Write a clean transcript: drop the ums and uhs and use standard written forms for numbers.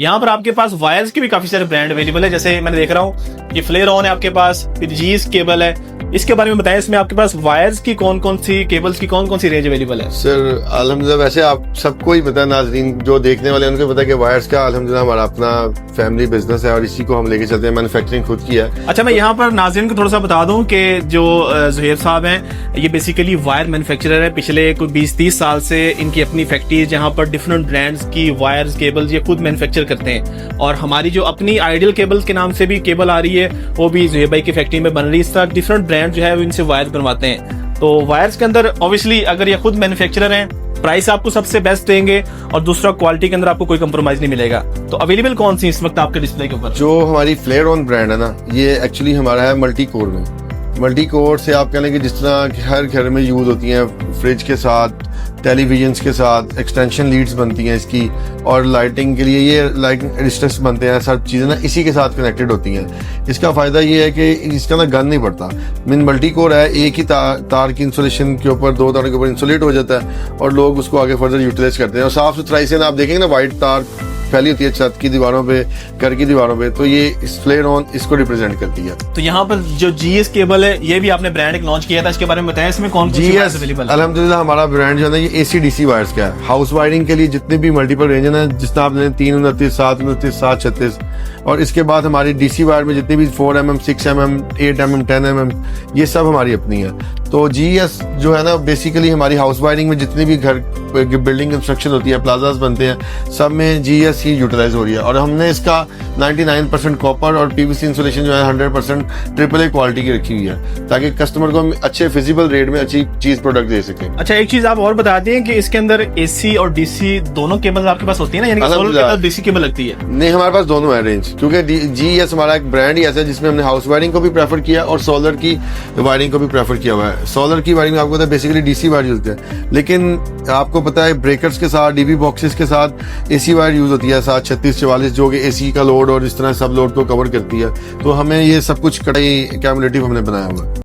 यहाँ पर आपके पास वायर्स के भी काफी सारे ब्रांड अवेलेबल है, जैसे मैंने देख रहा हूँ ये फ्लेयर ऑन है आपके पास, फिर जीस केबल है। इसके बारे में बताएं, इसमें आपके पास वायर्स की कौन कौन सी, केबल्स की कौन कौन सी रेंज अवेलेबल है? सर अल्हम्दुलिल्लाह वैसे आप सबको ही पता है, नाज़रीन जो देखने वाले हैं उनको पता है कि वायर्स का अल्हम्दुलिल्लाह हमारा अपना फैमिली बिजनेस है और इसी को हम लेके चलते हैं, मैन्युफैक्चरिंग खुद की है। अच्छा, मैं यहाँ पर नाज़रीन को थोड़ा सा बता दूं कि जो ज़ुहैर साहब हैं ये बेसिकली वायर मैन्युफैक्चरर है। पिछले कोई 20-30 साल से इनकी अपनी फैक्ट्री है जहाँ पर डिफरेंट ब्रांड्स की वायर्स केबल्स ये खुद मैन्युफैक्चर करते हैं। और हमारी जो अपनी आइडियल केबल्स के नाम से भी केबल आ रही है वो भी ज़ुहैर भाई की फैक्ट्री में बन रही है। इस तरह डिफरेंट ब्रांड जो है वो इनसे वायर्स बनवाते हैं। तो वायर्स के अंदर ऑब्वियसली अगर ये खुद मैन्युफैक्चरर हैं, प्राइस आपको सबसे बेस्ट देंगे और दूसरा क्वालिटी के अंदर आपको कोई कंप्रोमाइज नहीं मिलेगा। तो अवेलेबल कौन सी इस वक्त आपके डिस्प्ले के ऊपर? जो हमारी फ्लेयर ऑन ब्रांड है ना, ये एक्चुअली हमारा है मल्टी कोर में। मल्टी कोर से आप कह लें कि जिस तरह हर घर में यूज होती हैं, फ्रिज के साथ, टेलीविजन्स के साथ एक्सटेंशन लीड्स बनती हैं इसकी, और लाइटिंग के लिए ये लाइटिंग डिस्टेंस बनते हैं, सब चीज़ें ना इसी के साथ कनेक्टेड होती हैं। इसका फ़ायदा ये है कि इसका ना गन नहीं पड़ता। मीन मल्टी कोर है, एक ही तार की इंसुलेशन के ऊपर, 2 तारों के ऊपर इंसुलेट हो जाता है और लोग उसको आगे फर्दर यूटिलाइज करते हैं। और साफ सुथराई से ना आप देखेंगे ना, वाइट तार फैली होती है छत की दीवारों पे, घर की दीवारों पे, तो ये इस फ्लेयर ऑन इसको रिप्रेजेंट करती है। तो यहाँ पर जो जीएस केबल है ये भी आपने ब्रांड एक लॉन्च किया था, इसके बारे में बताया इसमें कौन सी वायर्स अवेलेबल है? अल्हम्दुलिल्लाह हमारा ब्रांड जो है ना ये AC/DC वायर्स का है। हाउस वायरिंग के लिए जितने भी मल्टीपल रेंज है ना, जिस तरह आपने 329, 729, 736, और इसके बाद हमारी DC वायर में जितनी भी 4mm, 6mm, 8mm, 10mm, ये सब हमारी अपनी है। तो GS जो है ना बेसिकली हमारी हाउस वायरिंग में जितनी भी घर बिल्डिंग कंस्ट्रक्शन होती है, प्लाजाज बनते हैं, सब में GS ही यूटिलाइज हो रही है। और हमने इसका 99% कॉपर और PVC इंसुलेशन जो है 100% AAA क्वालिटी की रखी हुई है, ताकि कस्टमर को हम अच्छे फिजिबल रेट में अच्छी चीज प्रोडक्ट दे सकें। अच्छा, एक चीज आप और बता दें कि इसके अंदर AC और DC दोनों केबल आपके पास होती है ना, यानी कि सोलर के साथ DC केबल लगती है? नहीं, हमारे पास दोनों है रेंज, क्योंकि GS हमारा एक ब्रांड ही ऐसा है जिसमें हमने हाउस वायरिंग को भी प्रेफर किया और सोलर की वायरिंग को भी प्रेफर किया हुआ है। सोलर की वायरिंग आपको पता है बेसिकली DC वायर यूज होते हैं, लेकिन आपको पता है ब्रेकर्स के साथ, DB बॉक्सेस के साथ AC वायर यूज होती है 736-44, जो कि AC का लोड और इस तरह सब लोड को कवर करती है। तो हमें ये सब कुछ कटाई कैमुलेटिव हमने बनाया हुआ है।